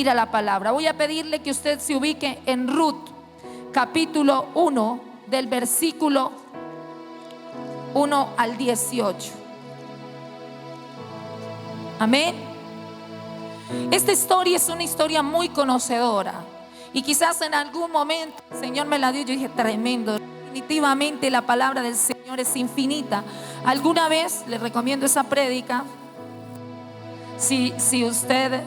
ir a la palabra. Voy a pedirle que usted se ubique en Ruth, capítulo 1, del versículo 1 al 18. Amén. Esta historia es una historia muy conocedora y quizás en algún momento el Señor me la dio. Yo dije, tremendo. Definitivamente la palabra del Señor es infinita. Alguna vez le recomiendo esa prédica. Si usted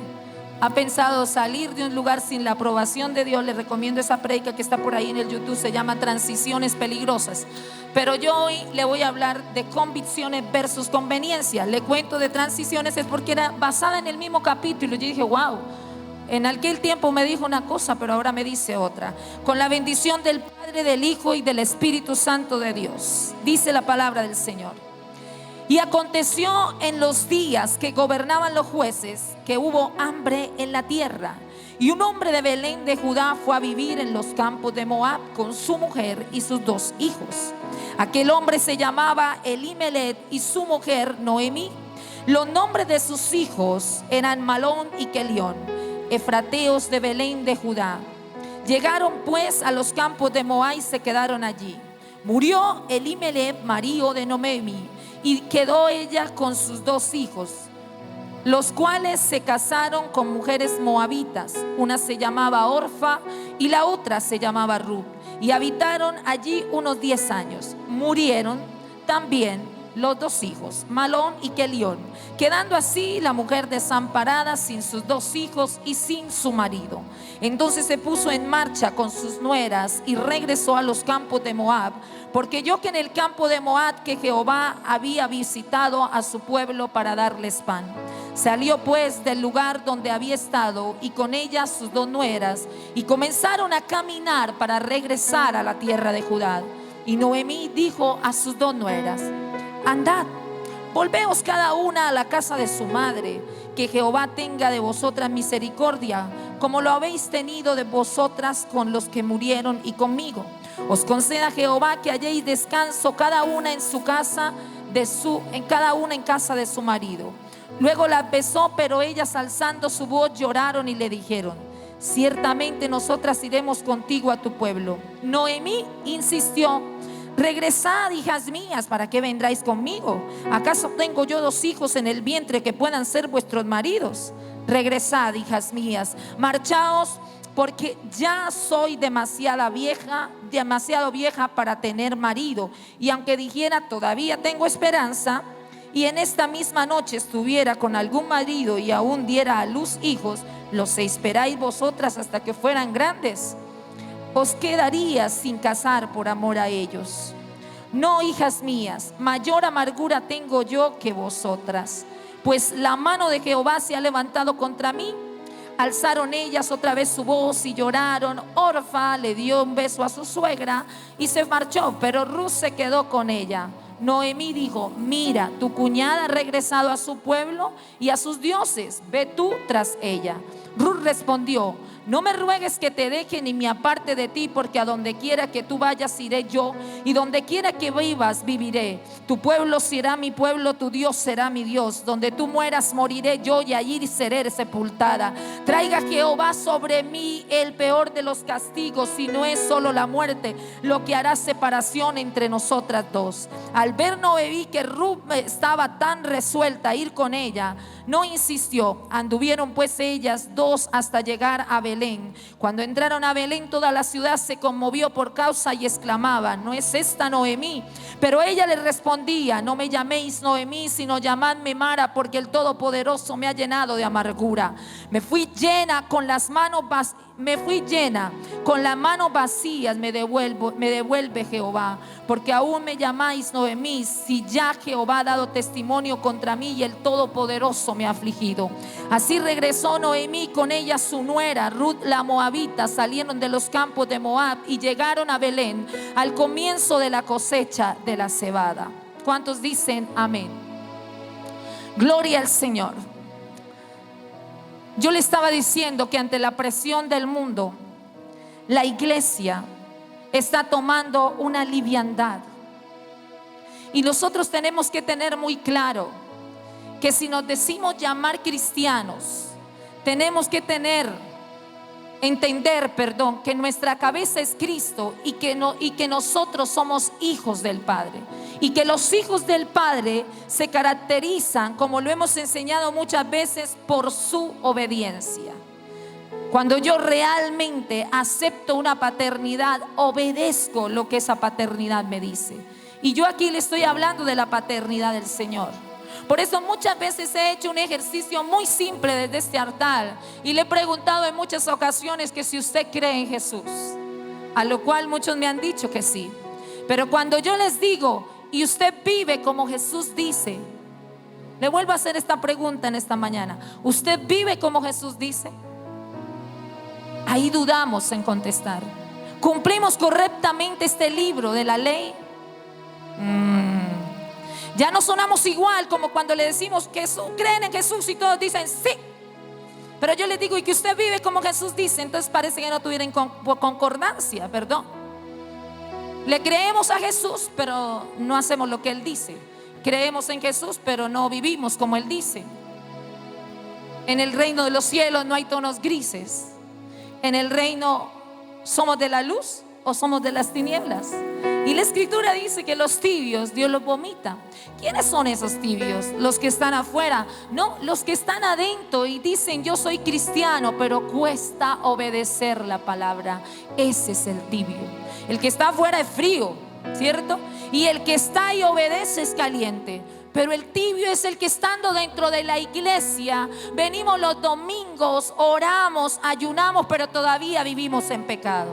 ha pensado salir de un lugar sin la aprobación de Dios, le recomiendo esa prédica que está por ahí en el YouTube. Se llama Transiciones Peligrosas. Pero yo hoy le voy a hablar de convicciones versus conveniencia. Le cuento de transiciones es porque era basada en el mismo capítulo. Yo dije, wow, en aquel tiempo me dijo una cosa, pero ahora me dice otra. Con la bendición del Padre, del Hijo y del Espíritu Santo de Dios. Dice la palabra del Señor. Y aconteció en los días que gobernaban los jueces que hubo hambre en la tierra. Y un hombre de Belén de Judá fue a vivir en los campos de Moab con su mujer y sus 2 hijos. Aquel hombre se llamaba Elimelech y su mujer Noemí. Los nombres de sus hijos eran Malón y Kelión, efrateos de Belén de Judá. Llegaron pues a los campos de Moab y se quedaron allí. Murió Elimelech, marido de Noemí, y quedó ella con sus 2 hijos, los cuales se casaron con mujeres moabitas. Una se llamaba Orfa y la otra se llamaba Ruth. Y habitaron allí unos 10 años. Murieron también los 2 hijos, Malón y Kelión, quedando así la mujer desamparada sin sus 2 hijos y sin su marido. Entonces se puso en marcha con sus nueras y regresó a los campos de Moab, porque oyó que en el campo de Moab que Jehová había visitado a su pueblo para darles pan. Salió pues del lugar donde había estado y con ella sus 2 nueras y comenzaron a caminar para regresar a la tierra de Judá. Y Noemí dijo a sus 2 nueras: andad, volveos cada una a la casa de su madre, que Jehová tenga de vosotras misericordia, como lo habéis tenido de vosotras con los que murieron y conmigo. Os conceda Jehová que halléis descanso cada una en su casa, cada una en casa de su marido. Luego la besó, pero ellas alzando su voz lloraron y le dijeron: ciertamente nosotras iremos contigo a tu pueblo. Noemí insistió: regresad, hijas mías, ¿para qué vendráis conmigo? ¿Acaso tengo yo 2 hijos en el vientre que puedan ser vuestros maridos? Regresad, hijas mías, marchaos, porque ya soy demasiado vieja para tener marido. Y aunque dijera todavía tengo esperanza, y en esta misma noche estuviera con algún marido y aún diera a luz hijos, ¿los esperáis vosotras hasta que fueran grandes? ¿Os quedaría sin casar por amor a ellos? No, hijas mías, mayor amargura tengo yo que vosotras, pues la mano de Jehová se ha levantado contra mí. Alzaron ellas otra vez su voz y lloraron. Orfa le dio un beso a su suegra y se marchó, pero Ruth se quedó con ella. Noemí dijo: mira, tu cuñada ha regresado a su pueblo y a sus dioses, ve tú tras ella. Ruth respondió: no me ruegues que te deje ni me aparte de ti, porque a donde quiera que tú vayas iré yo, y donde quiera que vivas viviré. Tu pueblo será mi pueblo, tu Dios será mi Dios. Donde tú mueras moriré yo, y allí seré sepultada. Traiga Jehová sobre mí el peor de los castigos, si no es solo la muerte lo que hará separación entre nosotras 2. Al ver Noemí que Ruth estaba tan resuelta a ir con ella, no insistió. Anduvieron pues ellas 2 hasta llegar a Belén. Cuando entraron a Belén, toda la ciudad se conmovió por causa y exclamaba: ¿no es esta Noemí? Pero ella le respondía: no me llaméis Noemí, sino llamadme Mara, porque el Todopoderoso me ha llenado de amargura. Me fui llena con las manos vacías, me devuelve Jehová. Porque aún me llamáis Noemí, si ya Jehová ha dado testimonio contra mí y el Todopoderoso me ha afligido. Así regresó Noemí, con ella su nuera Ruth la moabita. Salieron de los campos de Moab y llegaron a Belén al comienzo de la cosecha de la cebada. ¿Cuántos dicen amén? Gloria al Señor. Yo le estaba diciendo que ante la presión del mundo, la iglesia está tomando una liviandad. Y nosotros tenemos que tener muy claro que si nos decimos llamar cristianos, tenemos que tener entender, que nuestra cabeza es Cristo y que nosotros somos hijos del Padre. Y que los hijos del Padre se caracterizan, como lo hemos enseñado muchas veces, por su obediencia. Cuando yo realmente acepto una paternidad, obedezco lo que esa paternidad me dice. Y yo aquí le estoy hablando de la paternidad del Señor. Por eso muchas veces he hecho un ejercicio muy simple desde este altar y le he preguntado en muchas ocasiones que si usted cree en Jesús, a lo cual muchos me han dicho que sí. Pero cuando yo les digo, ¿y usted vive como Jesús dice? Le vuelvo a hacer esta pregunta en esta mañana. ¿Usted vive como Jesús dice? Ahí dudamos en contestar. ¿Cumplimos correctamente este libro de la ley? Ya no sonamos igual como cuando le decimos que creen en Jesús y todos dicen sí. Pero yo les digo, ¿y que usted vive como Jesús dice? Entonces parece que no tuvieran concordancia, perdón. Le creemos a Jesús, pero no hacemos lo que Él dice. Creemos en Jesús, pero no vivimos como Él dice. En el reino de los cielos no hay tonos grises. En el reino, ¿somos de la luz o somos de las tinieblas? Y la escritura dice que los tibios Dios los vomita. ¿Quiénes son esos tibios? ¿Los que están afuera? No, los que están adentro y dicen yo soy cristiano, pero cuesta obedecer la palabra. Ese es el tibio. El que está afuera es frío, ¿cierto? Y el que está y obedece es caliente. Pero el tibio es el que estando dentro de la iglesia, venimos los domingos, oramos, ayunamos, pero todavía vivimos en pecado.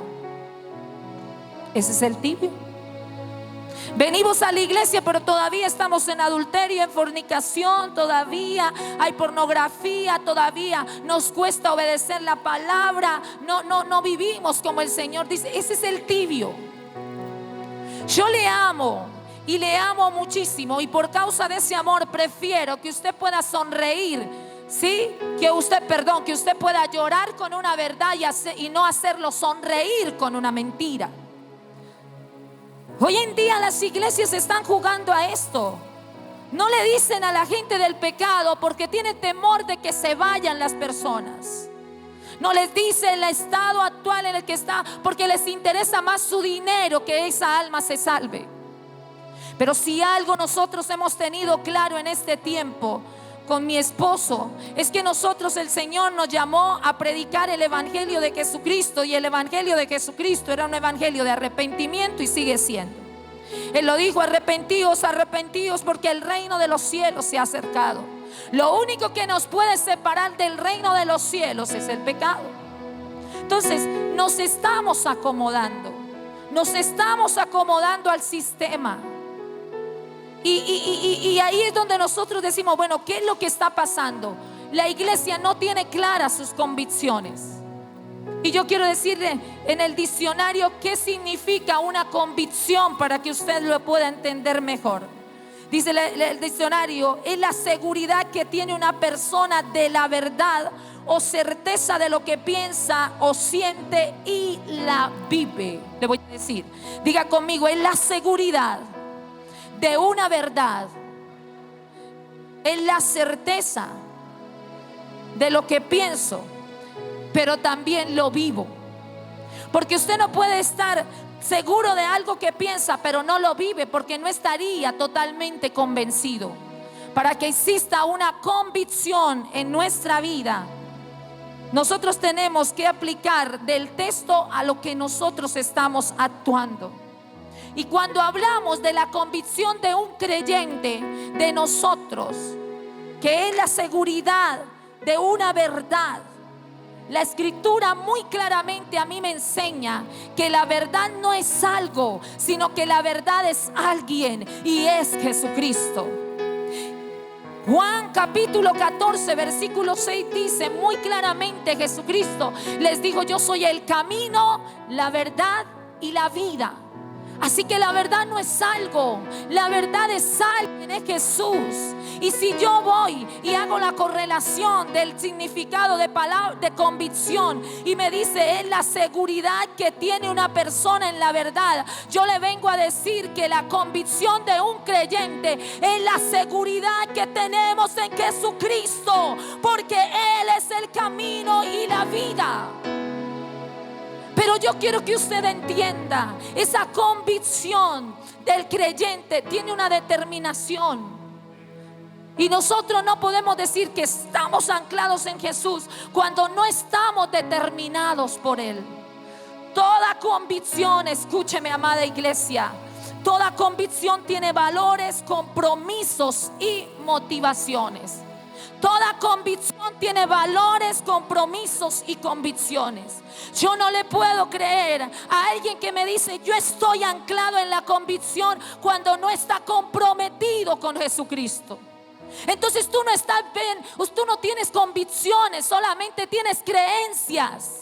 Ese es el tibio. Venimos a la iglesia, pero todavía estamos en adulterio, en fornicación, todavía hay pornografía, todavía nos cuesta obedecer la palabra, no vivimos como el Señor dice. Ese es el tibio. Yo le amo y le amo muchísimo, y por causa de ese amor prefiero que usted pueda sonreír, ¿sí? Que usted pueda llorar con una verdad y no hacerlo sonreír con una mentira. Hoy en día las iglesias están jugando a esto. No le dicen a la gente del pecado porque tienen temor de que se vayan las personas. No les dice el estado actual en el que está porque les interesa más su dinero que esa alma se salve. Pero si algo nosotros hemos tenido claro en este tiempo con mi esposo, es que el Señor nos llamó a predicar el evangelio de Jesucristo, y el evangelio de Jesucristo era un evangelio de arrepentimiento y sigue siendo. Él lo dijo: arrepentíos, arrepentíos, porque el reino de los cielos se ha acercado. Lo único que nos puede separar del reino de los cielos es el pecado. Entonces nos estamos acomodando al sistema. Y ahí es donde nosotros decimos, bueno, ¿qué es lo que está pasando? La iglesia no tiene claras sus convicciones. Y yo quiero decirle en el diccionario qué significa una convicción para que usted lo pueda entender mejor. Dice el diccionario: es la seguridad que tiene una persona de la verdad o certeza de lo que piensa o siente y la vive. Le voy a decir, diga conmigo: es la seguridad de una verdad, es la certeza de lo que pienso, pero también lo vivo. Porque usted no puede estar seguro de algo que piensa pero no lo vive, porque no estaría totalmente convencido. Para que exista una convicción en nuestra vida, nosotros tenemos que aplicar del texto a lo que nosotros estamos actuando. Y cuando hablamos de la convicción de un creyente, de nosotros, que es la seguridad de una verdad, la escritura muy claramente a mí me enseña que la verdad no es algo, sino que la verdad es alguien, y es Jesucristo. Juan capítulo 14 versículo 6 dice muy claramente: Jesucristo les dijo: yo soy el camino, la verdad y la vida. Así que la verdad no es algo, la verdad es alguien, es Jesús. Y si yo voy y hago la correlación del significado de palabra, de convicción, y me dice es la seguridad que tiene una persona en la verdad, yo le vengo a decir que la convicción de un creyente es la seguridad que tenemos en Jesucristo, porque Él es el camino y la vida. Pero yo quiero que usted entienda, esa convicción del creyente tiene una determinación. Y nosotros no podemos decir que estamos anclados en Jesús cuando no estamos determinados por Él. Toda convicción, escúcheme, amada iglesia, toda convicción tiene valores, compromisos y motivaciones. Toda convicción tiene valores, compromisos y convicciones. Yo no le puedo creer a alguien que me dice yo estoy anclado en la convicción cuando no está comprometido con Jesucristo. Entonces tú no estás bien, tú no tienes convicciones, solamente tienes creencias.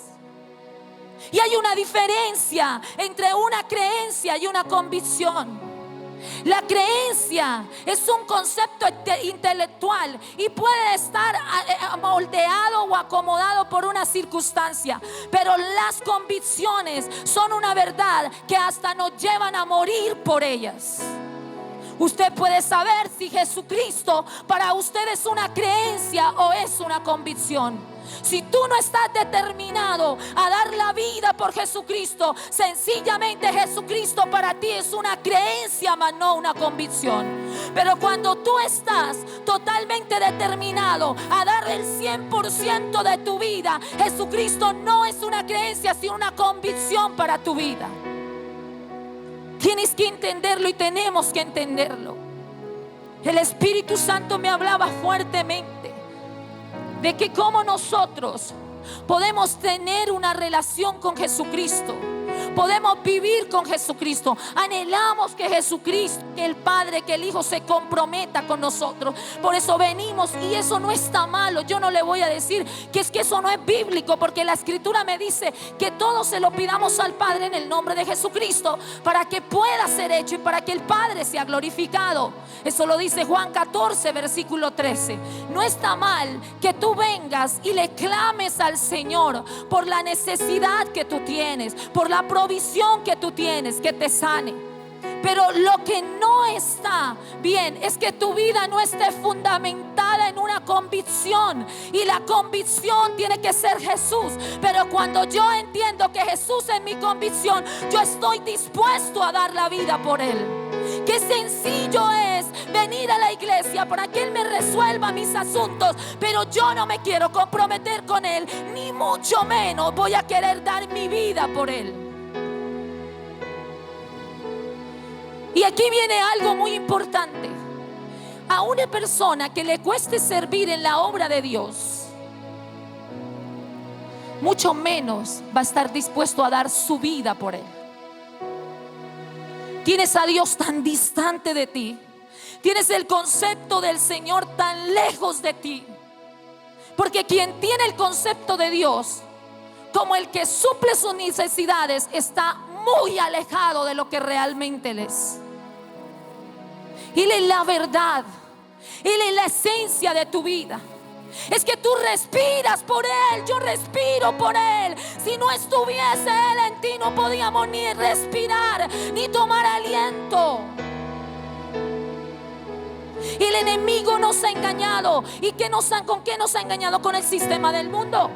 Y hay una diferencia entre una creencia y una convicción. La creencia es un concepto intelectual y puede estar moldeado o acomodado por una circunstancia, pero las convicciones son una verdad que hasta nos llevan a morir por ellas. Usted puede saber si Jesucristo para usted es una creencia o es una convicción. Si tú no estás determinado a dar la vida por Jesucristo, sencillamente Jesucristo para ti es una creencia, mas no una convicción. Pero cuando tú estás totalmente determinado a dar el 100% de tu vida, Jesucristo no es una creencia, sino una convicción para tu vida. Tienes que entenderlo y tenemos que entenderlo. El Espíritu Santo me hablaba fuertemente de que como nosotros podemos tener una relación con Jesucristo, podemos vivir con Jesucristo. Anhelamos que Jesucristo, que el Padre, que el Hijo se comprometa con nosotros. Por eso venimos, y eso no está malo. Yo no le voy a decir que eso no es bíblico, porque la Escritura me dice que todos se lo pidamos al Padre en el nombre de Jesucristo, para que pueda ser hecho y para que el Padre sea glorificado. Eso lo dice Juan 14, versículo 13. No está mal que tú vengas y le clames al Señor por la necesidad que tú tienes, por la provisión que tú tienes, que te sane. Pero lo que no está bien es que tu vida no esté fundamentada en una convicción, y la convicción tiene que ser Jesús. Pero cuando yo entiendo que Jesús es mi convicción, yo estoy dispuesto a dar la vida por Él. Qué sencillo es venir a la iglesia para que Él me resuelva mis asuntos, pero yo no me quiero comprometer con Él, ni mucho menos voy a querer dar mi vida por Él. Y aquí viene algo muy importante. A una persona que le cueste servir en la obra de Dios, mucho menos va a estar dispuesto a dar su vida por Él. Tienes a Dios tan distante de ti. Tienes el concepto del Señor tan lejos de ti. Porque quien tiene el concepto de Dios como el que suple sus necesidades está muy alejado de lo que realmente Él es. Él es la verdad. Él es la esencia de tu vida. Es que tú respiras por Él. Yo respiro por Él. Si no estuviese Él en ti, no podíamos ni respirar ni tomar aliento. Y el enemigo nos ha engañado. ¿Y con qué nos ha engañado? Con el sistema del mundo.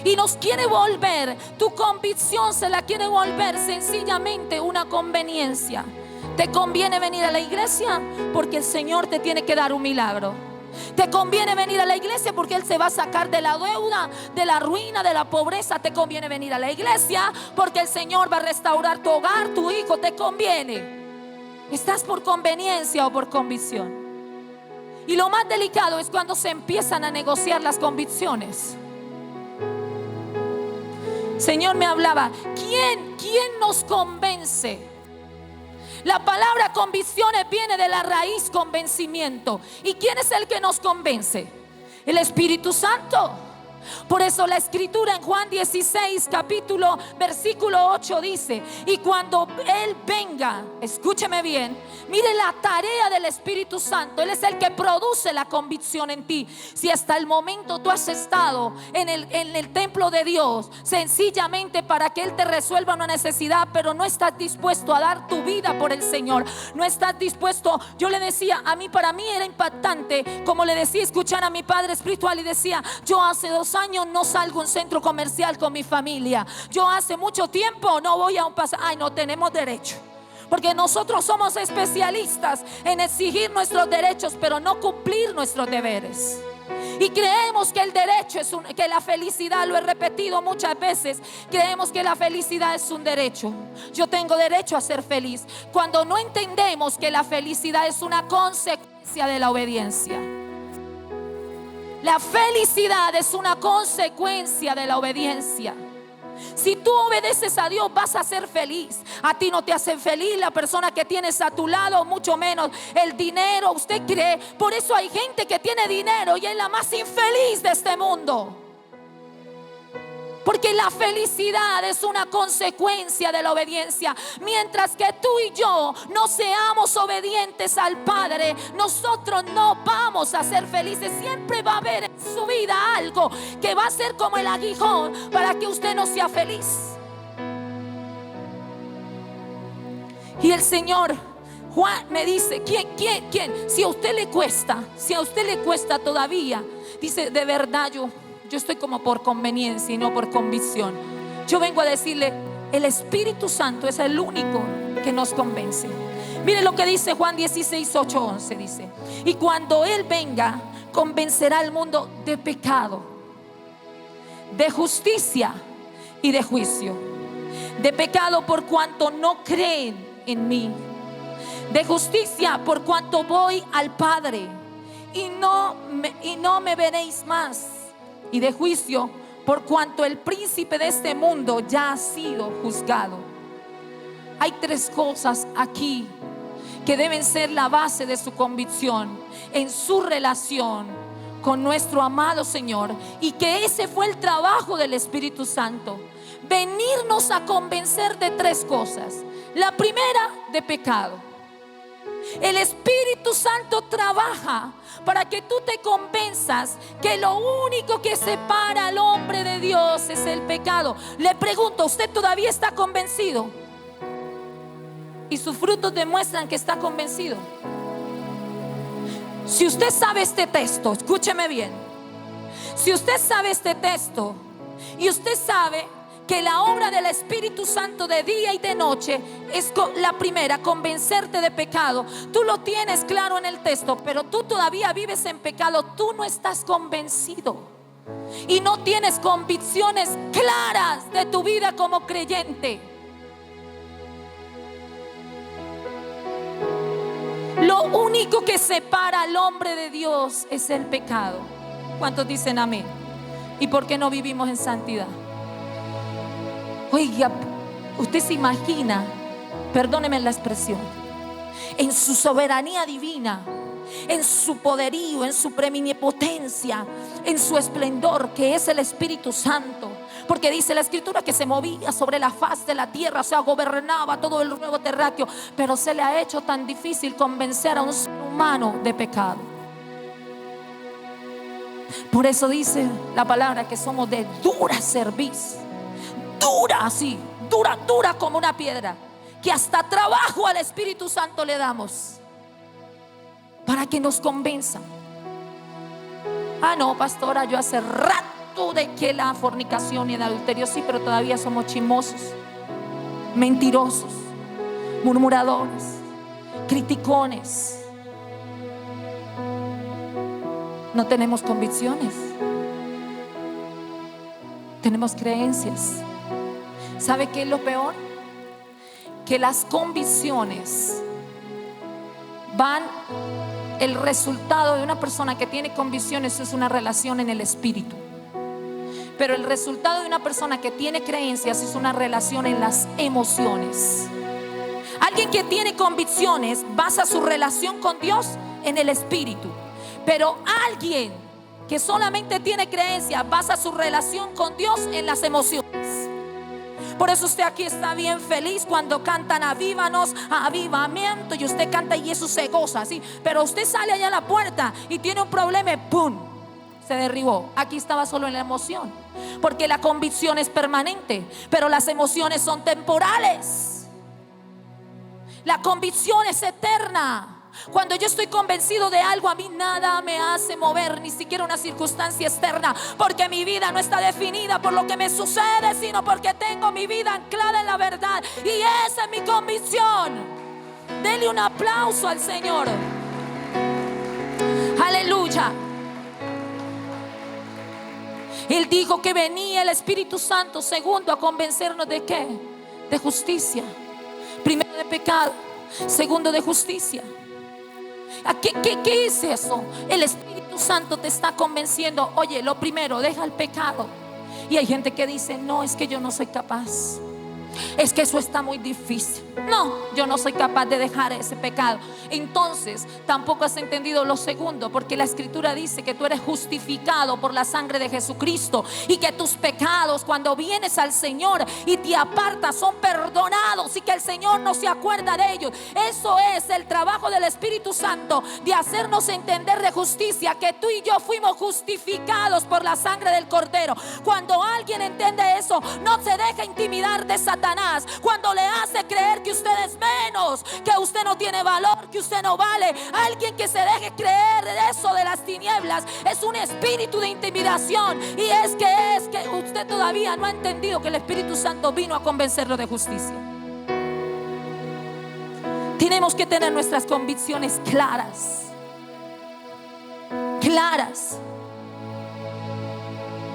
Y nos quiere volver, tu convicción se la quiere volver sencillamente una conveniencia. Te conviene venir a la iglesia porque el Señor te tiene que dar un milagro. Te conviene venir a la iglesia porque Él se va a sacar de la deuda, de la ruina, de la pobreza. Te conviene venir a la iglesia porque el Señor va a restaurar tu hogar, tu hijo. Te conviene. ¿Estás por conveniencia o por convicción? Y lo más delicado es cuando se empiezan a negociar las convicciones. Señor me hablaba, ¿quién nos convence? La palabra convicciones viene de la raíz convencimiento. ¿Y quién es el que nos convence? El Espíritu Santo. Por eso la Escritura en Juan 16 capítulo versículo 8 dice: y cuando Él venga, escúcheme bien, mire la tarea del Espíritu Santo. Él es el que produce la convicción en ti. Si hasta el momento tú has estado en el templo de Dios sencillamente para que Él te resuelva una necesidad, pero no estás dispuesto a dar tu vida por el Señor, no estás dispuesto. Yo le decía, para mí era impactante, como le decía, escuchar a mi padre espiritual, y decía, yo hace 2 muchos años no salgo a un centro comercial con mi familia. Yo hace mucho tiempo no voy a un pasaje. Ay, no tenemos derecho. Porque nosotros somos especialistas en exigir nuestros derechos, pero no cumplir nuestros deberes. Y creemos que el derecho es que la felicidad, lo he repetido muchas veces, creemos que la felicidad es un derecho. Yo tengo derecho a ser feliz, cuando no entendemos que la felicidad es una consecuencia de la obediencia. La felicidad es una consecuencia de la obediencia. Si tú obedeces a Dios, vas a ser feliz. A ti no te hace feliz la persona que tienes a tu lado, mucho menos el dinero. Usted cree, por eso hay gente que tiene dinero y es la más infeliz de este mundo. Porque la felicidad es una consecuencia de la obediencia. Mientras que tú y yo no seamos obedientes al Padre, nosotros no vamos a ser felices. Siempre va a haber en su vida algo que va a ser como el aguijón para que usted no sea feliz. Y el Señor Juan me dice, ¿quién? Si a usted le cuesta todavía, dice, de verdad yo estoy como por conveniencia y no por convicción. Yo vengo a decirle, el Espíritu Santo es el único que nos convence. Mire lo que dice Juan 16, 8, 11, dice: y cuando Él venga, convencerá al mundo de pecado, de justicia y de juicio. De pecado por cuanto no creen en mí. De justicia por cuanto voy al Padre y no me veréis más. Y de juicio por cuanto el príncipe de este mundo ya ha sido juzgado. Hay tres cosas aquí que deben ser la base de su convicción en su relación con nuestro amado Señor, y que ese fue el trabajo del Espíritu Santo: venirnos a convencer de tres cosas. La primera, de pecado. El Espíritu Santo trabaja para que tú te convenzas que lo único que separa al hombre de Dios es el pecado. Le pregunto, ¿usted todavía está convencido? Y sus frutos demuestran que está convencido. Si usted sabe este texto, escúcheme bien. Si usted sabe este texto y usted sabe que la obra del Espíritu Santo de día y de noche es la primera, convencerte de pecado. Tú lo tienes claro en el texto, pero tú todavía vives en pecado. Tú no estás convencido y no tienes convicciones claras de tu vida como creyente. Lo único que separa al hombre de Dios es el pecado. ¿Cuántos dicen amén? ¿Y por qué no vivimos en santidad? Oiga, usted se imagina, perdóneme la expresión, en su soberanía divina, en su poderío, en su preeminencia, en su esplendor, que es el Espíritu Santo. Porque dice la Escritura que se movía sobre la faz de la tierra, o sea, gobernaba todo el nuevo terráqueo. Pero se le ha hecho tan difícil convencer a un ser humano de pecado. Por eso dice la palabra que somos de dura cerviz. Dura así, dura como una piedra, que hasta trabajo al Espíritu Santo le damos para que nos convenza. Ah, no, pastora, yo hace rato de que la fornicación y el adulterio, sí, pero todavía somos chismosos, mentirosos, murmuradores, criticones. No tenemos convicciones, tenemos creencias. ¿Sabe qué es lo peor? Que las convicciones el resultado de una persona que tiene convicciones es una relación en el espíritu. Pero el resultado de una persona que tiene creencias es una relación en las emociones. Alguien que tiene convicciones basa su relación con Dios en el espíritu. Pero alguien que solamente tiene creencias basa su relación con Dios en las emociones. Por eso usted aquí está bien feliz cuando cantan avívanos, avivamiento, y usted canta y eso se goza, ¿sí? Pero usted sale allá a la puerta y tiene un problema y ¡pum! Se derribó. Aquí estaba solo en la emoción. Porque la convicción es permanente, pero las emociones son temporales. La convicción es eterna. Cuando yo estoy convencido de algo, a mí nada me hace mover, ni siquiera una circunstancia externa, porque mi vida no está definida por lo que me sucede, sino porque tengo mi vida anclada en la verdad. Y esa es mi convicción. Dele un aplauso al Señor. Aleluya. Él dijo que venía el Espíritu Santo, segundo, a convencernos de ¿qué? De justicia. Primero, de pecado. Segundo, de justicia. ¿Qué es eso? El Espíritu Santo te está convenciendo. Oye, lo primero, deja el pecado. Y hay gente que dice: no, es que yo no soy capaz, es que eso está muy difícil. No, yo no soy capaz de dejar ese pecado. Entonces tampoco has entendido lo segundo, porque la Escritura dice que tú eres justificado por la sangre de Jesucristo, y que tus pecados, cuando vienes al Señor y te apartas, son perdonados, y que el Señor no se acuerda de ellos. Eso es el trabajo del Espíritu Santo, de hacernos entender de justicia, que tú y yo fuimos justificados por la sangre del Cordero. Cuando alguien entiende eso, no se deja intimidar de Satanás cuando le hace creer que usted es menos, que usted no tiene valor, que usted no vale. Alguien que se deje creer de eso de las tinieblas es un espíritu de intimidación, y es que usted todavía no ha entendido que el Espíritu Santo vino a convencerlo de justicia. Tenemos que tener nuestras convicciones claras.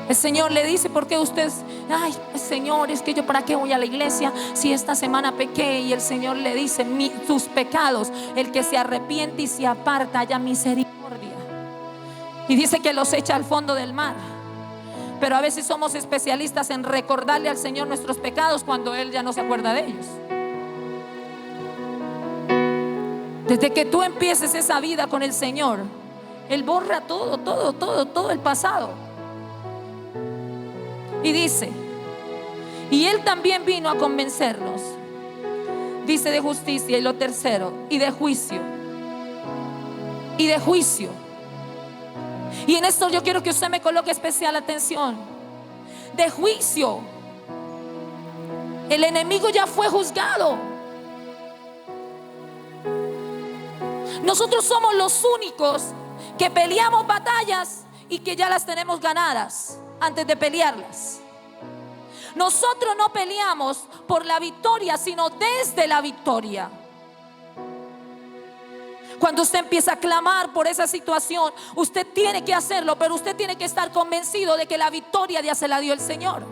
El Señor le dice: ¿por qué usted? Ay, Señor, es que yo para qué voy a la iglesia si esta semana pequé. Y el Señor le dice: tus pecados, el que se arrepiente y se aparta, haya misericordia. Y dice que los echa al fondo del mar. Pero a veces somos especialistas en recordarle al Señor nuestros pecados cuando Él ya no se acuerda de ellos. Desde que tú empieces esa vida con el Señor, Él borra todo el pasado. Y dice: y Él también vino a convencerlos, dice, de justicia. Y lo tercero, y de juicio. Y en esto yo quiero que usted me coloque especial atención. De juicio. El enemigo ya fue juzgado. Nosotros somos los únicos que peleamos batallas y que ya las tenemos ganadas antes de pelearlas. Nosotros no peleamos por la victoria, sino desde la victoria. Cuando usted empieza a clamar por esa situación, usted tiene que hacerlo, pero usted tiene que estar convencido de que la victoria ya se la dio el Señor.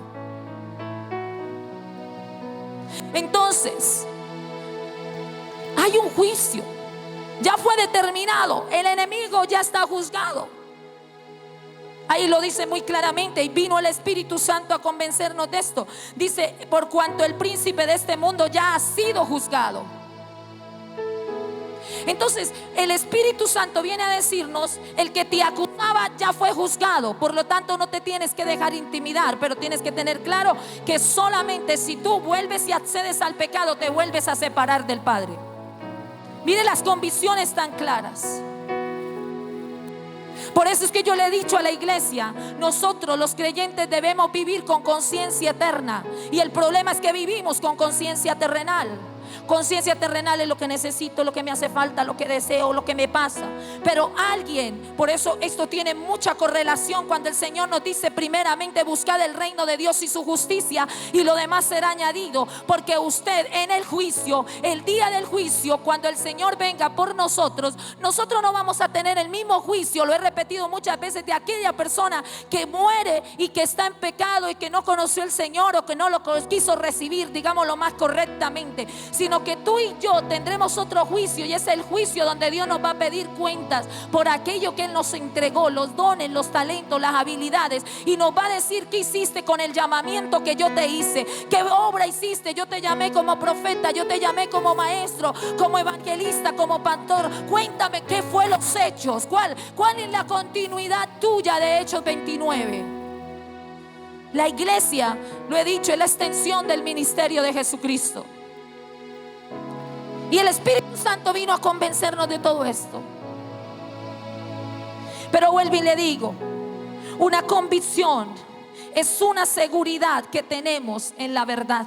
Entonces, hay un juicio, ya fue determinado, el enemigo ya está juzgado. Ahí lo dice muy claramente: y vino el Espíritu Santo a convencernos de esto. Dice: por cuanto el príncipe de este mundo ya ha sido juzgado. Entonces el Espíritu Santo viene a decirnos: el que te acusaba ya fue juzgado. Por lo tanto no te tienes que dejar intimidar, pero tienes que tener claro que solamente si tú vuelves y accedes al pecado, te vuelves a separar del Padre. Mire las convicciones tan claras. Por eso es que yo le he dicho a la iglesia: nosotros los creyentes debemos vivir con conciencia eterna. Y el problema es que vivimos con conciencia terrenal. Conciencia terrenal es lo que necesito, lo que me hace falta, lo que deseo, lo que me pasa. Pero alguien, por eso esto tiene mucha correlación cuando el Señor nos dice: primeramente buscad el reino de Dios y su justicia, y lo demás será añadido. Porque usted en el juicio, el día del juicio, cuando el Señor venga por nosotros, nosotros no vamos a tener el mismo juicio, lo he repetido muchas veces, de aquella persona que muere y que está en pecado y que no conoció al Señor, o que no lo quiso recibir, digámoslo más correctamente, sino que tú y yo tendremos otro juicio, y es el juicio donde Dios nos va a pedir cuentas por aquello que Él nos entregó, los dones, los talentos, las habilidades, y nos va a decir: ¿qué hiciste con el llamamiento que yo te hice? ¿Qué obra hiciste? Yo te llamé como profeta, yo te llamé como maestro, como evangelista, como pastor. Cuéntame qué fue los hechos, cuál es la continuidad tuya de Hechos 29. La iglesia, lo he dicho, es la extensión del ministerio de Jesucristo. Y el Espíritu Santo vino a convencernos de todo esto. Pero vuelvo y le digo: una convicción es una seguridad que tenemos en la verdad.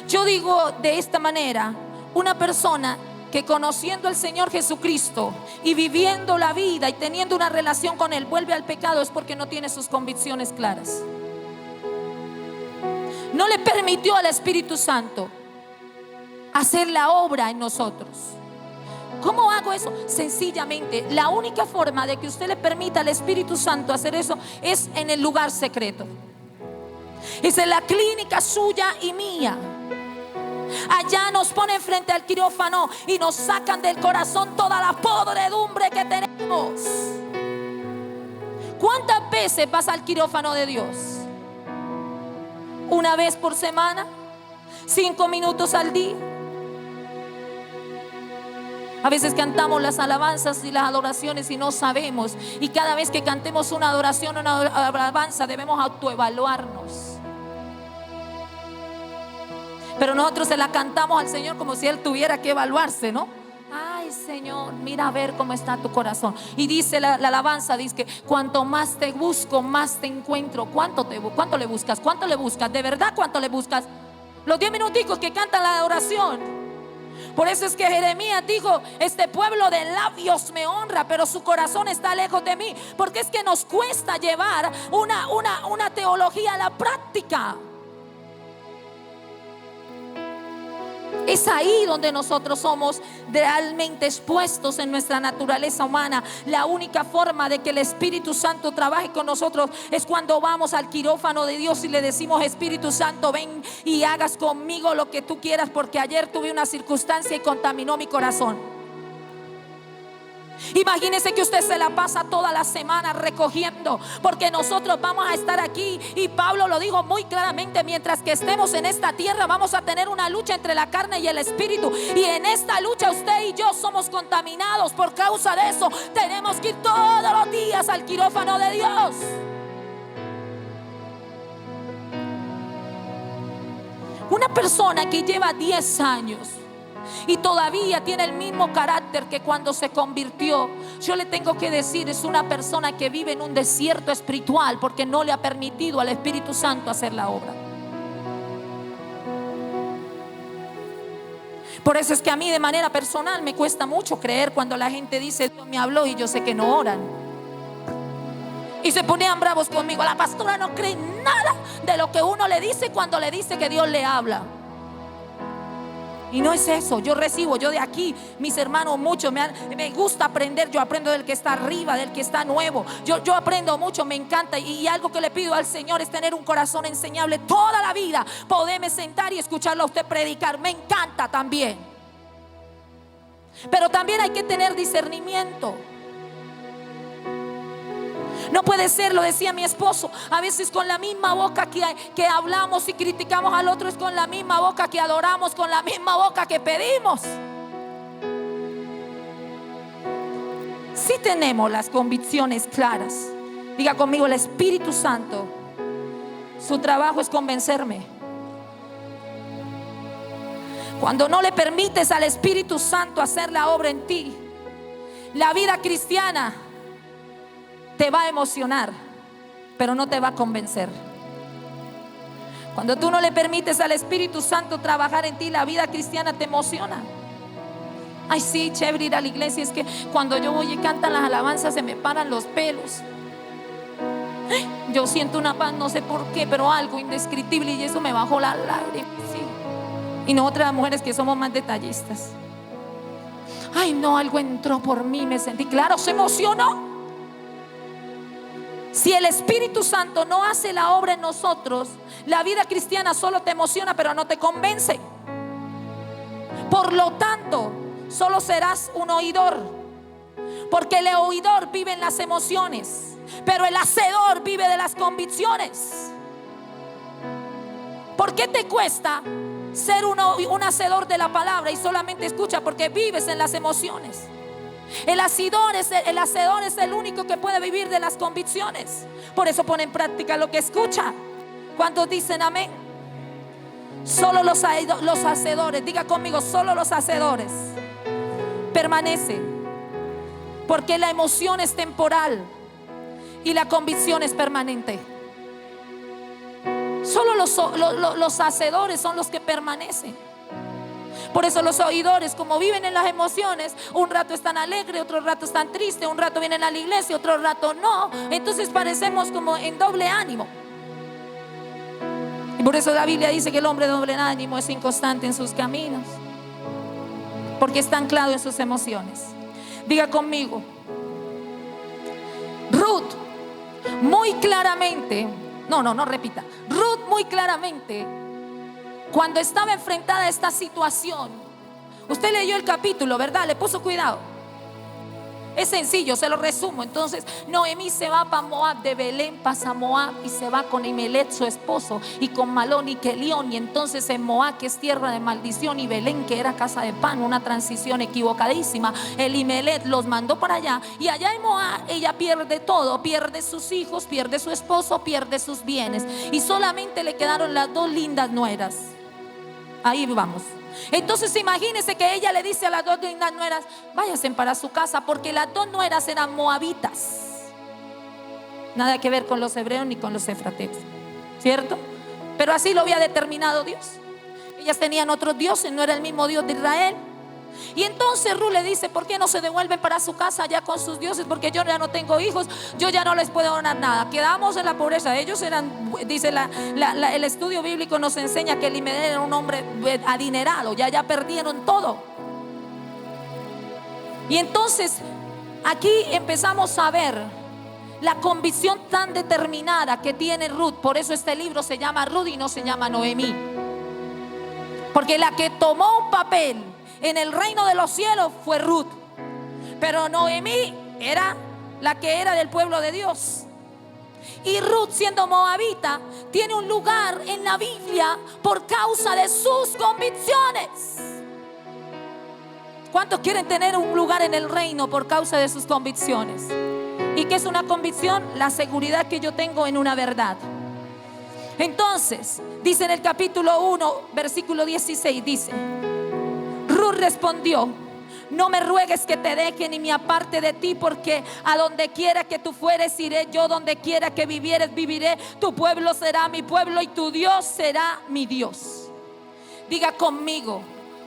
Yo digo de esta manera: una persona que conociendo al Señor Jesucristo y viviendo la vida y teniendo una relación con Él vuelve al pecado, es porque no tiene sus convicciones claras. No le permitió al Espíritu Santo hacer la obra en nosotros. ¿Cómo hago eso? Sencillamente, la única forma de que usted le permita al Espíritu Santo hacer eso es en el lugar secreto. Es en la clínica suya y mía. Allá nos ponen frente al quirófano y nos sacan del corazón toda la podredumbre que tenemos. ¿Cuántas veces vas al quirófano de Dios? ¿Una vez por semana? ¿5 minutos al día? A veces cantamos las alabanzas y las adoraciones y no sabemos. Y cada vez que cantemos una adoración o una alabanza debemos autoevaluarnos. Pero nosotros se la cantamos al Señor como si Él tuviera que evaluarse, ¿no? Ay, Señor, mira a ver cómo está tu corazón. Y dice la alabanza, dice que cuanto más te busco, más te encuentro. ¿Cuánto le buscas? ¿Cuánto le buscas? ¿De verdad cuánto le buscas? Los 10 minuticos que cantan la adoración. Por eso es que Jeremías dijo: este pueblo de labios me honra, pero su corazón está lejos de mí. Porque es que nos cuesta llevar una teología a la práctica. Es ahí donde nosotros somos realmente expuestos en nuestra naturaleza humana. La única forma de que el Espíritu Santo trabaje con nosotros es cuando vamos al quirófano de Dios y le decimos: Espíritu Santo, ven y hagas conmigo lo que tú quieras, porque ayer tuve una circunstancia y contaminó mi corazón. Imagínese que usted se la pasa toda la semana recogiendo, porque nosotros vamos a estar aquí, y Pablo lo dijo muy claramente: mientras que estemos en esta tierra vamos a tener una lucha entre la carne y el espíritu, y en esta lucha usted y yo somos contaminados. Por causa de eso tenemos que ir todos los días al quirófano de Dios. Una persona que lleva 10 años y todavía tiene el mismo carácter que cuando se convirtió, yo le tengo que decir, es una persona que vive en un desierto espiritual, porque no le ha permitido al Espíritu Santo hacer la obra. Por eso es que a mí de manera personal me cuesta mucho creer cuando la gente dice: Dios me habló, y yo sé que no oran. Y se ponían bravos conmigo: la pastora no cree nada de lo que uno le dice cuando le dice que Dios le habla. Y no es eso. Yo recibo, yo de aquí, mis hermanos, mucho me gusta aprender. Yo aprendo del que está arriba, del que está nuevo. Yo aprendo mucho, me encanta. Y algo que le pido al Señor es tener un corazón enseñable toda la vida. Poderme sentar y escucharlo a usted predicar, me encanta también. Pero también hay que tener discernimiento. No puede ser, lo decía mi esposo, a veces con la misma boca que hablamos y criticamos al otro, es con la misma boca que adoramos, con la misma boca que pedimos. Si tenemos las convicciones claras, diga conmigo: el Espíritu Santo, su trabajo es convencerme. Cuando no le permites al Espíritu Santo hacer la obra en ti, la vida cristiana te va a emocionar, pero no te va a convencer. Cuando tú no le permites al Espíritu Santo trabajar en ti, la vida cristiana te emociona. Ay, sí, chévere ir a la iglesia. Es que cuando yo voy y cantan las alabanzas se me paran los pelos. Yo siento una paz, no sé por qué, pero algo indescriptible, y eso me bajó las lágrimas. Sí. Y nosotras mujeres que somos más detallistas: ay, no, algo entró por mí, me sentí. Claro, se emocionó. Si el Espíritu Santo no hace la obra en nosotros, la vida cristiana solo te emociona, pero no te convence. Por lo tanto, solo serás un oidor, porque el oidor vive en las emociones, pero el hacedor vive de las convicciones. ¿Por qué te cuesta ser un hacedor de la palabra y solamente escucha? Porque vives en las emociones. El hacedor es el único que puede vivir de las convicciones. Por eso pone en práctica lo que escucha. ¿Cuántos dicen amén? Solo los hacedores, diga conmigo: solo los hacedores permanecen, porque la emoción es temporal y la convicción es permanente. Solo los hacedores son los que permanecen. Por eso los oidores, como viven en las emociones, un rato están alegres, otro rato están tristes, un rato vienen a la iglesia, otro rato no. Entonces parecemos como en doble ánimo. Y por eso la Biblia dice que el hombre de doble ánimo es inconstante en sus caminos, porque está anclado en sus emociones. Diga conmigo, Ruth muy claramente, no repita, Ruth muy claramente, cuando estaba enfrentada a esta situación, usted leyó el capítulo, ¿verdad? Le puso cuidado. Es sencillo, se lo resumo. Entonces Noemí se va para Moab, de Belén pasa a Moab y se va con Elimelech su esposo y con Malón y Kelión. Y entonces en Moab, que es tierra de maldición, y Belén, que era casa de pan, una transición equivocadísima, Elimelech los mandó para allá. Y allá en Moab ella pierde todo, pierde sus hijos, pierde su esposo, pierde sus bienes, y solamente le quedaron las dos lindas nueras. Ahí vamos. Entonces imagínense que ella le dice a las dos lindas nueras: váyanse para su casa, porque las dos nueras eran moabitas. Nada que ver con los hebreos ni con los efrateos, ¿cierto? Pero así lo había determinado Dios. Ellas tenían otros dioses, no era el mismo Dios de Israel. Y entonces Ruth le dice: ¿por qué no se devuelven para su casa ya con sus dioses? Porque yo ya no tengo hijos, yo ya no les puedo donar nada. Quedamos en la pobreza. Ellos eran, dice el estudio bíblico nos enseña que Elimelech era un hombre adinerado, ya perdieron todo. Y entonces aquí empezamos a ver la convicción tan determinada que tiene Ruth. Por eso este libro se llama Ruth y no se llama Noemí, porque la que tomó un papel en el reino de los cielos fue Ruth, pero Noemí era la que era del pueblo de Dios. Y Ruth, siendo moabita, tiene un lugar en la Biblia por causa de sus convicciones. ¿Cuántos quieren tener un lugar en el reino por causa de sus convicciones? ¿Y qué es una convicción? La seguridad que yo tengo en una verdad. Entonces dice en el capítulo 1 versículo 16, dice: Ruth respondió: no me ruegues que te deje ni me aparte de ti, porque a donde quiera que tú fueres iré yo, donde quiera que vivieres viviré. Tu pueblo será mi pueblo y tu Dios será mi Dios. Diga conmigo,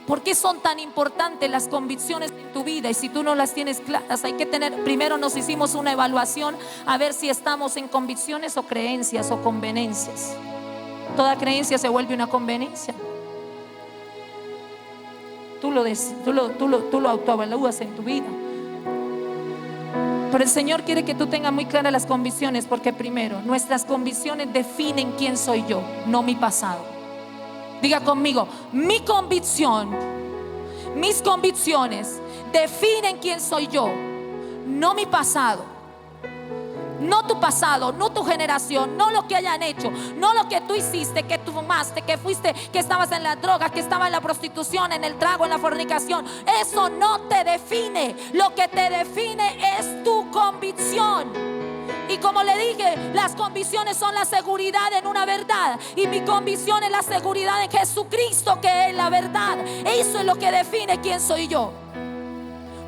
¿por qué son tan importantes las convicciones en tu vida? Y si tú no las tienes claras, hay que tener, primero nos hicimos una evaluación a ver si estamos en convicciones o creencias o conveniencias. Toda creencia se vuelve una conveniencia. Tú lo autoevalúas en tu vida. Pero el Señor quiere que tú tengas muy claras las convicciones, porque primero, nuestras convicciones definen quién soy yo, no mi pasado. Diga conmigo, mi convicción, mis convicciones definen quién soy yo, no mi pasado. No tu pasado, no tu generación, no lo que hayan hecho, no lo que tú hiciste, que tú fumaste, que fuiste, que estabas en las drogas, que estabas en la prostitución, en el trago, en la fornicación. Eso no te define. Lo que te define es tu convicción. Y como le dije, las convicciones son la seguridad en una verdad, y mi convicción es la seguridad en Jesucristo, que es la verdad. Eso es lo que define quién soy yo.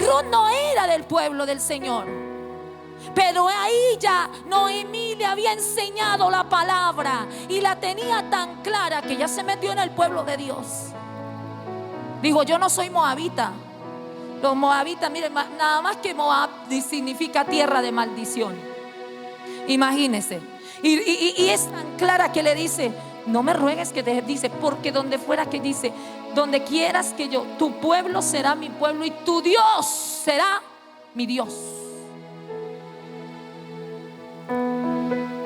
Ruth no era del pueblo del Señor, pero ahí ya Noemí le había enseñado la palabra y la tenía tan clara que ya se metió en el pueblo de Dios. Dijo: yo no soy moabita. Los moabitas, miren, nada más que Moab significa tierra de maldición. Imagínense. Y es tan clara que le dice: no me ruegues que te dice, porque donde fuera que dice, donde quieras que yo, tu pueblo será mi pueblo y tu Dios será mi Dios.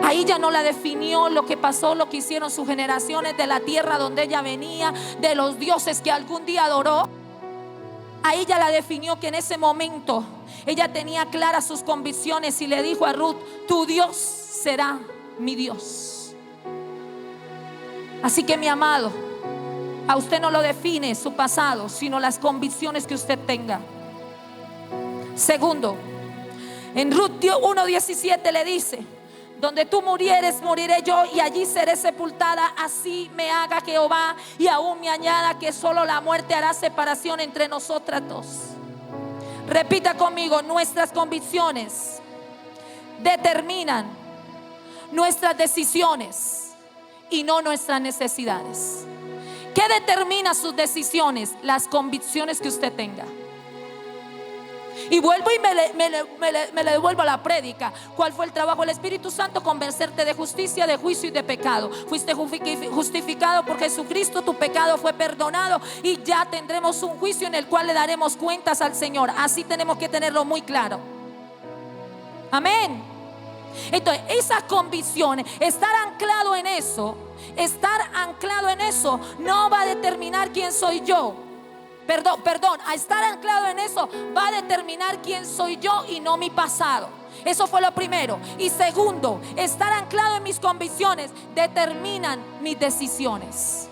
Ahí ya no la definió lo que pasó, lo que hicieron sus generaciones, de la tierra donde ella venía, de los dioses que algún día adoró. Ahí ya la definió que en ese momento ella tenía claras sus convicciones y le dijo a Ruth: tu Dios será mi Dios. Así que, mi amado, a usted no lo define su pasado, sino las convicciones que usted tenga. Segundo, en Ruth 1:17 le dice: donde tú murieres, moriré yo, y allí seré sepultada. Así me haga Jehová, y aún me añada, que solo la muerte hará separación entre nosotras dos. Repita conmigo: nuestras convicciones determinan nuestras decisiones y no nuestras necesidades. ¿Qué determina sus decisiones? Las convicciones que usted tenga. Y vuelvo y me le devuelvo a la prédica. ¿Cuál fue el trabajo del Espíritu Santo? Convencerte de justicia, de juicio y de pecado. Fuiste justificado por Jesucristo, tu pecado fue perdonado y ya tendremos un juicio en el cual le daremos cuentas al Señor. Así tenemos que tenerlo muy claro. Amén. Entonces, esas convicciones, estar anclado en eso no va a determinar quién soy yo. Perdón, a estar anclado en eso va a determinar quién soy yo y no mi pasado. Eso fue lo primero. Y segundo, estar anclado en mis convicciones determinan mis decisiones.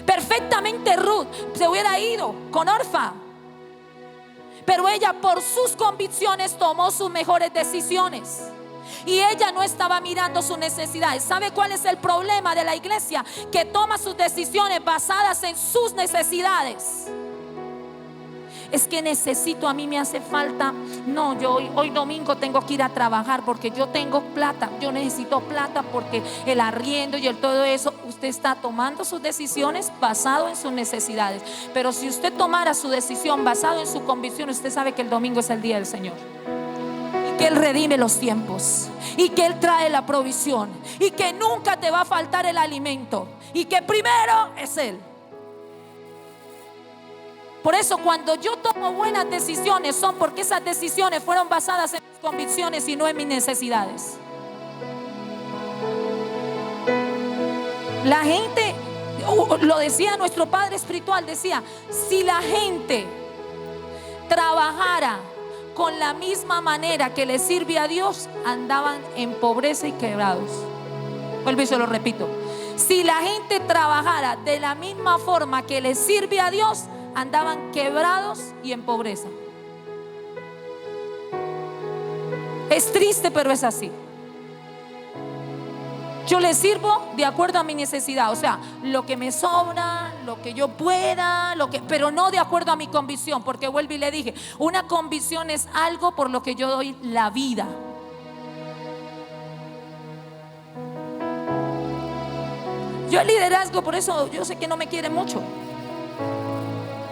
Perfectamente Ruth se hubiera ido con Orfa, pero ella por sus convicciones tomó sus mejores decisiones. Y ella no estaba mirando sus necesidades. ¿Sabe cuál es el problema de la iglesia? Que toma sus decisiones basadas en sus necesidades. Es que necesito, a mí me hace falta. No, yo hoy domingo tengo que ir a trabajar porque yo tengo plata. Yo necesito plata porque el arriendo y el todo eso. Usted está tomando sus decisiones basado en sus necesidades. Pero si usted tomara su decisión basado en su convicción, usted sabe que el domingo es el día del Señor. Que Él redime los tiempos y que Él trae la provisión y que nunca te va a faltar el alimento y que primero es Él. Por eso cuando yo tomo buenas decisiones son porque esas decisiones fueron basadas en mis convicciones y no en mis necesidades. La gente, lo decía nuestro padre espiritual, decía: si la gente trabajara con la misma manera que le sirve a Dios, andaban en pobreza y quebrados. Vuelvo y se lo repito: si la gente trabajara de la misma forma que le sirve a Dios, andaban quebrados y en pobreza. Es triste, pero es así. Yo le sirvo de acuerdo a mi necesidad, o sea, lo que me sobra, lo que yo pueda, pero no de acuerdo a mi convicción, porque vuelvo y le dije, una convicción es algo por lo que yo doy la vida. Yo el liderazgo, por eso yo sé que no me quiere mucho,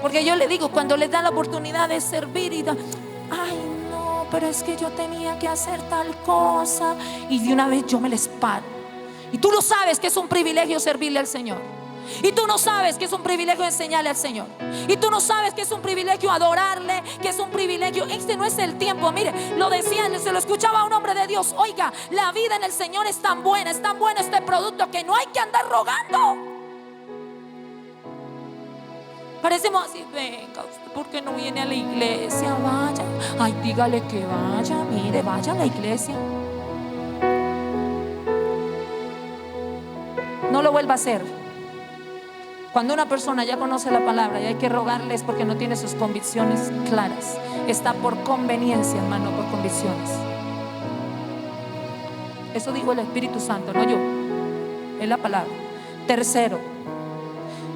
porque yo le digo, cuando les da la oportunidad de servir y ay no, pero es que yo tenía que hacer tal cosa, y de una vez yo me les paro. Y tú no sabes que es un privilegio servirle al Señor. Y tú no sabes que es un privilegio enseñarle al Señor. Y tú no sabes que es un privilegio adorarle, que es un privilegio. Este no es el tiempo. Mire, lo decían, se lo escuchaba a un hombre de Dios. Oiga, la vida en el Señor es tan buena, es tan bueno este producto que no hay que andar rogando. Parecemos así: venga, ¿usted por qué no viene a la iglesia? Vaya, ay, dígale que vaya, mire, vaya a la iglesia. No lo vuelva a hacer. Cuando una persona ya conoce la palabra y hay que rogarle, es porque no tiene sus convicciones claras. Está por conveniencia, hermano, por convicciones. Eso dijo el Espíritu Santo, no yo. Es la palabra. Tercero,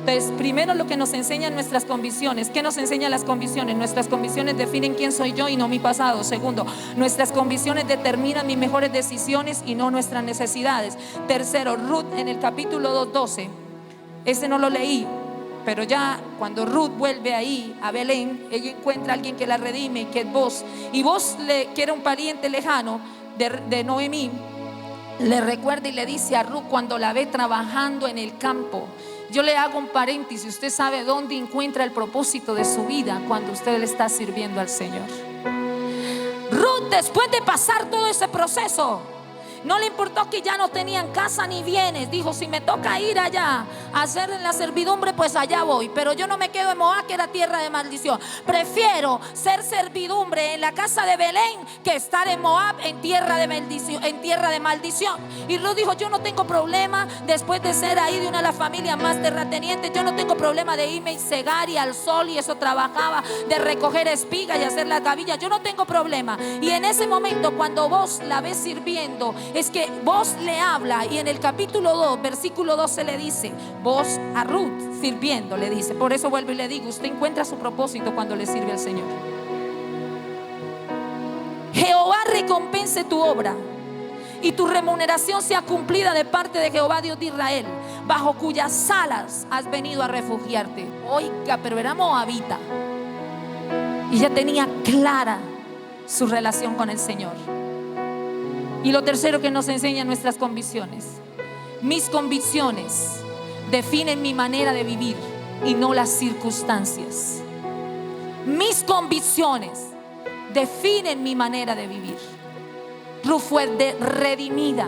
entonces, primero lo que nos enseñan nuestras convicciones. ¿Qué nos enseñan las convicciones? Nuestras convicciones definen quién soy yo y no mi pasado. Segundo, nuestras convicciones determinan mis mejores decisiones y no nuestras necesidades. Tercero, Ruth en el capítulo 2:12. Ese no lo leí, pero ya cuando Ruth vuelve ahí a Belén, ella encuentra a alguien que la redime, que es Boaz. Y Boaz, que era un pariente lejano de Noemí, le recuerda y le dice a Ruth cuando la ve trabajando en el campo. Yo le hago un paréntesis: usted sabe dónde encuentra el propósito de su vida, cuando usted le está sirviendo al Señor. Ruth, después de pasar todo ese proceso, no le importó que ya no tenían casa ni bienes. Dijo: si me toca ir allá a hacer la servidumbre, pues allá voy. Pero yo no me quedo en Moab, que era tierra de maldición. Prefiero ser servidumbre en la casa de Belén que estar en Moab, en tierra de maldición. Y Ruth dijo: yo no tengo problema, después de ser ahí de una de las familias más terratenientes, yo no tengo problema de irme y cegar y al sol, y eso trabajaba, de recoger espigas y hacer las gavillas. Yo no tengo problema. Y en ese momento, cuando vos la ves sirviendo, es que vos le habla, y en el capítulo 2, versículo 12 le dice, vos a Ruth sirviendo, le dice. Por eso vuelvo y le digo, usted encuentra su propósito cuando le sirve al Señor. Jehová recompense tu obra y tu remuneración sea cumplida de parte de Jehová Dios de Israel, bajo cuyas alas has venido a refugiarte. Oiga, pero era moabita. Y ella tenía clara su relación con el Señor. Y lo tercero que nos enseñan nuestras convicciones: mis convicciones definen mi manera de vivir y no las circunstancias. Mis convicciones definen mi manera de vivir. Ruth fue redimida,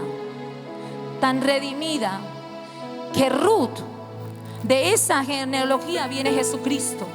tan redimida que Ruth, de esa genealogía viene Jesucristo.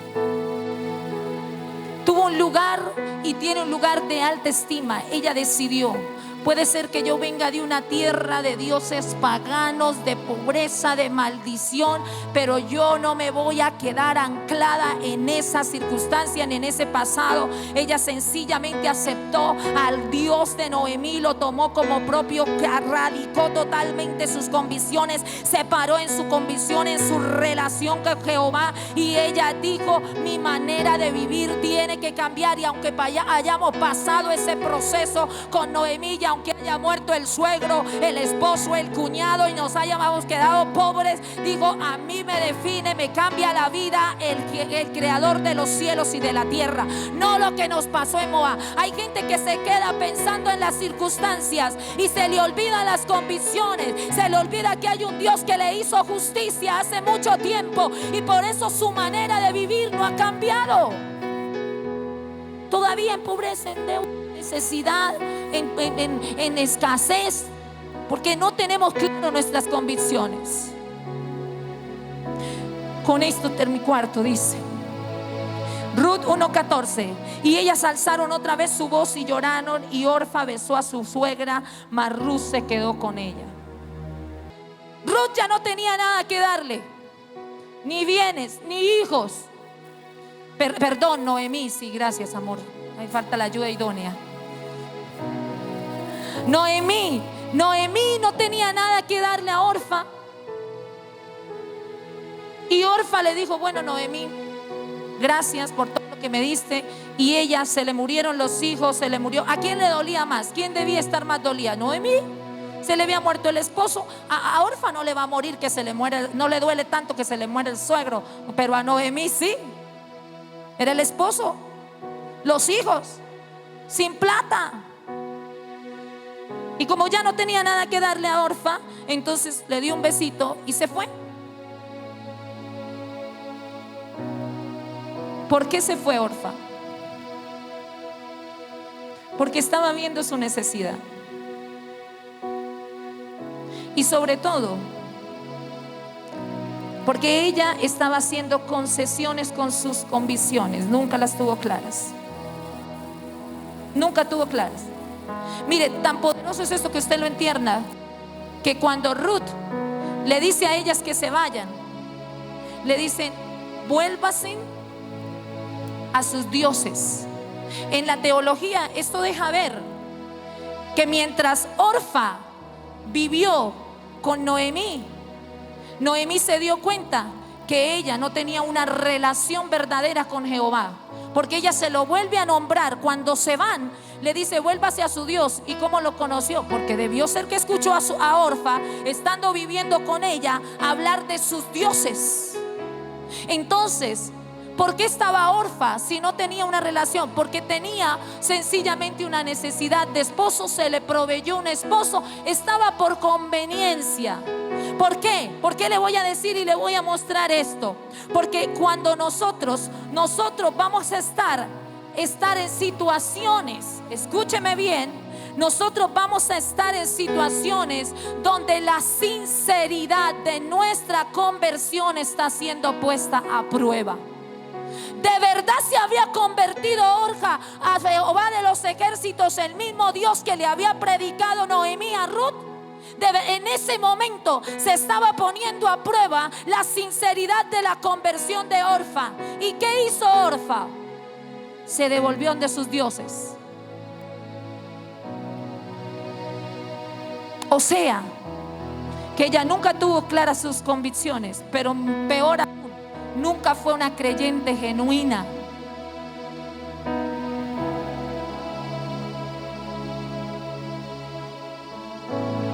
Tuvo un lugar y tiene un lugar de alta estima. Ella decidió: puede ser que yo venga de una tierra de dioses paganos, de pobreza, de maldición, pero yo no me voy a quedar anclada en esa circunstancia ni en ese pasado. Ella sencillamente aceptó al Dios de Noemí, lo tomó como propio, radicó totalmente sus convicciones, se paró en su convicción, en su relación con Jehová, y ella dijo: mi manera de vivir tiene que cambiar. Y aunque hayamos pasado ese proceso con Noemí, y aunque haya muerto el suegro, el esposo, el cuñado, y nos hayamos quedado pobres, digo: a mí me define, me cambia la vida el creador de los cielos y de la tierra, no lo que nos pasó en Moab. Hay gente que se queda pensando en las circunstancias y se le olvidan las convicciones, se le olvida que hay un Dios que le hizo justicia hace mucho tiempo, y por eso su manera de vivir no ha cambiado. Todavía en pobreza, en deuda, en necesidad, en escasez, porque no tenemos claro nuestras convicciones. Con esto mi cuarto dice Ruth 1:14: y ellas alzaron otra vez su voz y lloraron, y Orfa besó a su suegra, mas Ruth se quedó con ella. Ruth ya no tenía nada que darle, ni bienes, ni hijos. Perdón, Noemí, sí, gracias, amor. Ahí falta la ayuda idónea. Noemí no tenía nada que darle a Orfa. Y Orfa le dijo: bueno, Noemí, gracias por todo lo que me diste. Y ella, se le murieron los hijos, se le murió. ¿A quién le dolía más? ¿Quién debía estar más dolida? Noemí. Se le había muerto el esposo. A Orfa no le va a morir que se le muere, no le duele tanto que se le muere el suegro, pero a Noemí sí. Era el esposo, los hijos, sin plata. Y como ya no tenía nada que darle a Orfa, entonces le dio un besito y se fue. ¿Por qué se fue Orfa? Porque estaba viendo su necesidad. Y sobre todo, porque ella estaba haciendo concesiones con sus convicciones. Nunca las tuvo claras. Nunca tuvo claras. Mire, tan poderoso es esto que usted lo entienda, que cuando Ruth le dice a ellas que se vayan, le dicen: vuélvase a sus dioses. En la teología esto deja ver que mientras Orfa vivió con Noemí, Noemí se dio cuenta que ella no tenía una relación verdadera con Jehová, porque ella se lo vuelve a nombrar. Cuando se van, le dice: vuélvase a su Dios. ¿Y cómo lo conoció? Porque debió ser que escuchó a Orfa, estando viviendo con ella, hablar de sus dioses. Entonces, ¿por qué estaba Orfa si no tenía una relación? Porque tenía sencillamente una necesidad de esposo, se le proveyó un esposo, estaba por conveniencia. ¿Por qué? ¿Por qué le voy a decir y le voy a mostrar esto? Porque cuando nosotros vamos a estar en situaciones, escúcheme bien, nosotros vamos a estar en situaciones donde la sinceridad de nuestra conversión está siendo puesta a prueba. ¿De verdad se había convertido Orfa a Jehová de los ejércitos, el mismo Dios que le había predicado Noemí a Ruth? En ese momento se estaba poniendo a prueba la sinceridad de la conversión de Orfa. ¿Y qué hizo Orfa? Se devolvió de sus dioses. O sea, que ella nunca tuvo claras sus convicciones, pero peor aún, nunca fue una creyente genuina.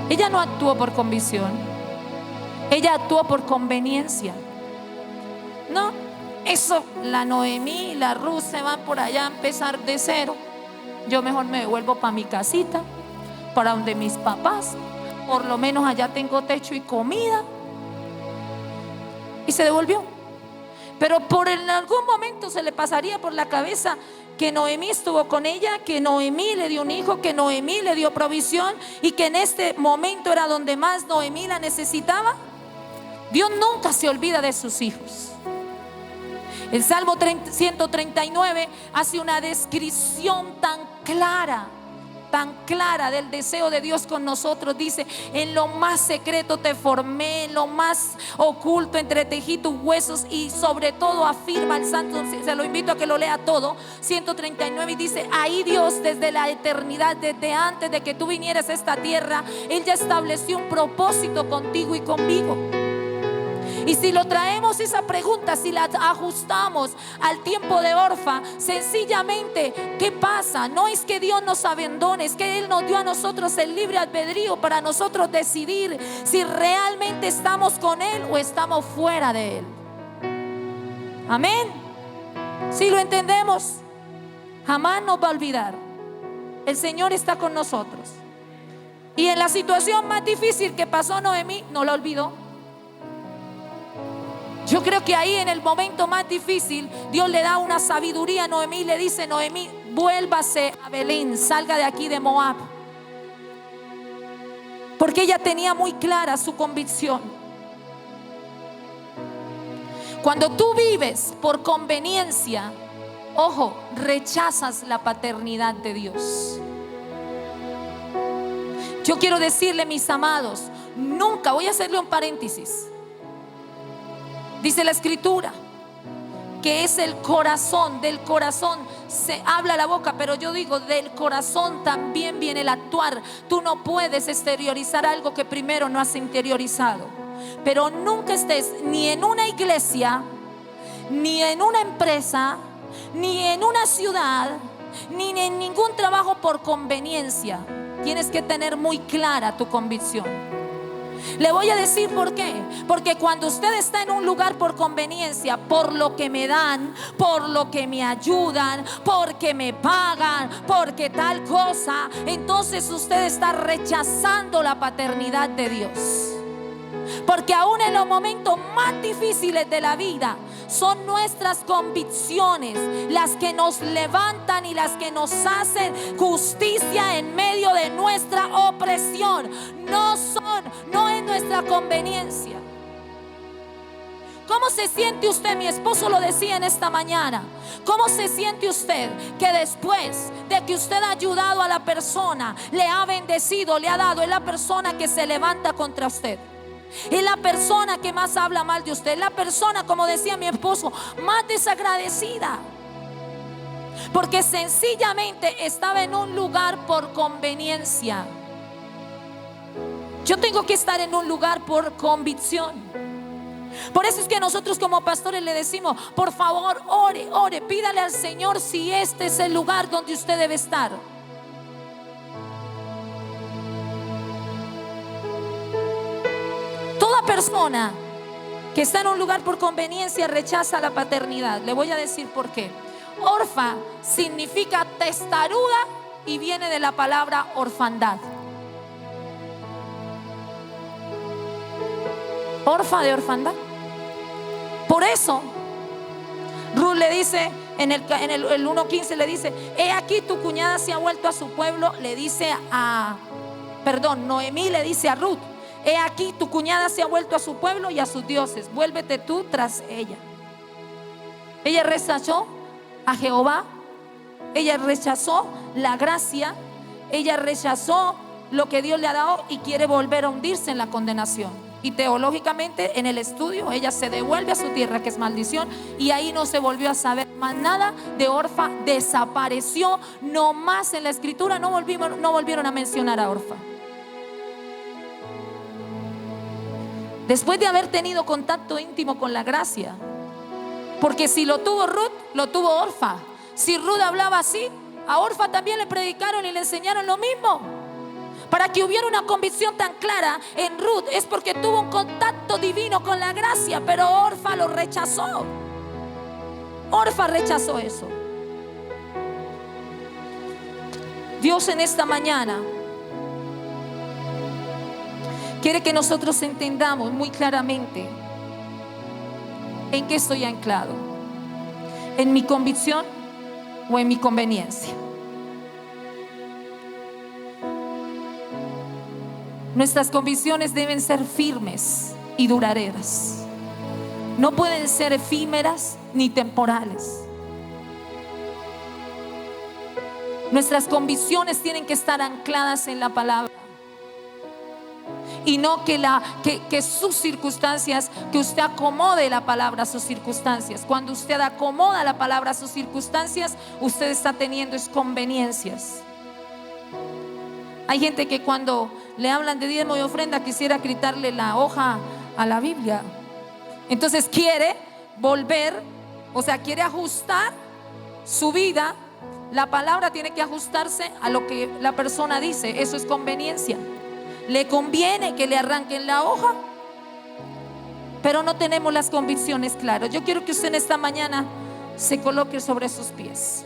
Ella no actuó por convicción. Ella actuó por conveniencia. No, eso, la Noemí y la Ruth se van por allá a empezar de cero. Yo mejor me devuelvo para mi casita, para donde mis papás. Por lo menos allá tengo techo y comida. Y se devolvió. Pero en algún momento se le pasaría por la cabeza que Noemí estuvo con ella, que Noemí le dio un hijo, que Noemí le dio provisión y que en este momento era donde más Noemí la necesitaba. Dios nunca se olvida de sus hijos. El Salmo 139 hace una descripción tan clara del deseo de Dios con nosotros. Dice: en lo más secreto te formé, en lo más oculto entretejí tus huesos. Y sobre todo afirma el santo, se lo invito a que lo lea todo, 139, y dice: ahí Dios desde la eternidad, desde antes de que tú vinieras a esta tierra, Él ya estableció un propósito contigo y conmigo. Y si lo traemos esa pregunta, si la ajustamos al tiempo de Orfa, sencillamente, ¿qué pasa? No es que Dios nos abandone, es que Él nos dio a nosotros el libre albedrío para nosotros decidir si realmente estamos con Él o estamos fuera de Él. Amén. Si lo entendemos, jamás nos va a olvidar. El Señor está con nosotros. Y en la situación más difícil que pasó Noemí, no la olvidó. Yo creo que ahí, en el momento más difícil, Dios le da una sabiduría a Noemí y le dice: Noemí, vuélvase a Belén, salga de aquí de Moab. Porque ella tenía muy clara su convicción. Cuando tú vives por conveniencia, ojo, rechazas la paternidad de Dios. Yo quiero decirle, mis amados, nunca, voy a hacerle un paréntesis. Dice la Escritura que es el corazón, del corazón se habla la boca, pero yo digo, del corazón también viene el actuar. Tú no puedes exteriorizar algo que primero no has interiorizado. Pero nunca estés ni en una iglesia, ni en una empresa, ni en una ciudad, ni en ningún trabajo por conveniencia. Tienes que tener muy clara tu convicción. Le voy a decir por qué. Porque cuando usted está en un lugar por conveniencia, por lo que me dan, por lo que me ayudan, porque me pagan, porque tal cosa, entonces usted está rechazando la paternidad de Dios. Porque aún en los momentos más difíciles de la vida, son nuestras convicciones las que nos levantan y las que nos hacen justicia en medio de nuestra opresión. No es nuestra conveniencia. ¿Cómo se siente usted? Mi esposo lo decía en esta mañana. ¿Cómo se siente usted que después de que usted ha ayudado a la persona, le ha bendecido, le ha dado, es la persona que se levanta contra usted? Es la persona que más habla mal de usted. Es la persona, como decía mi esposo, más desagradecida. Porque sencillamente estaba en un lugar por conveniencia. Yo tengo que estar en un lugar por convicción. Por eso es que nosotros como pastores le decimos: por favor, ore, pídale al Señor si este es el lugar donde usted debe estar. Toda persona que está en un lugar por conveniencia rechaza la paternidad. Le voy a decir por qué. Orfa significa testaruda y viene de la palabra orfandad. Orfa de orfandad. Por eso Ruth le dice en el 1:15, le dice: he aquí tu cuñada se ha vuelto a su pueblo. Noemí le dice a Ruth: he aquí tu cuñada se ha vuelto a su pueblo y a sus dioses, vuélvete tú tras ella. Ella rechazó a Jehová, ella rechazó la gracia, ella rechazó lo que Dios le ha dado y quiere volver a hundirse en la condenación. Y teológicamente, en el estudio, ella se devuelve a su tierra, que es maldición, y ahí no se volvió a saber más nada de Orfa. Desapareció. No más en la Escritura no volvieron a mencionar a Orfa. Después de haber tenido contacto íntimo con la gracia. Porque si lo tuvo Ruth, lo tuvo Orfa. Si Ruth hablaba así, a Orfa también le predicaron y le enseñaron lo mismo. Para que hubiera una convicción tan clara en Ruth es porque tuvo un contacto divino con la gracia, pero Orfa lo rechazó. Orfa rechazó eso. Dios en esta mañana quiere que nosotros entendamos muy claramente en qué estoy anclado, en mi convicción o en mi conveniencia. Nuestras convicciones deben ser firmes y duraderas. No pueden ser efímeras ni temporales. Nuestras convicciones tienen que estar ancladas en la palabra. Y no que sus circunstancias, que usted acomode la palabra a sus circunstancias. Cuando usted acomoda la palabra a sus circunstancias, usted está teniendo conveniencias. Hay gente que cuando le hablan de diezmo y ofrenda quisiera quitarle la hoja a la Biblia. Entonces quiere volver, o sea, quiere ajustar su vida. La palabra tiene que ajustarse a lo que la persona dice. Eso es conveniencia. Le conviene que le arranquen la hoja, pero no tenemos las convicciones claras. Yo quiero que usted en esta mañana se coloque sobre sus pies.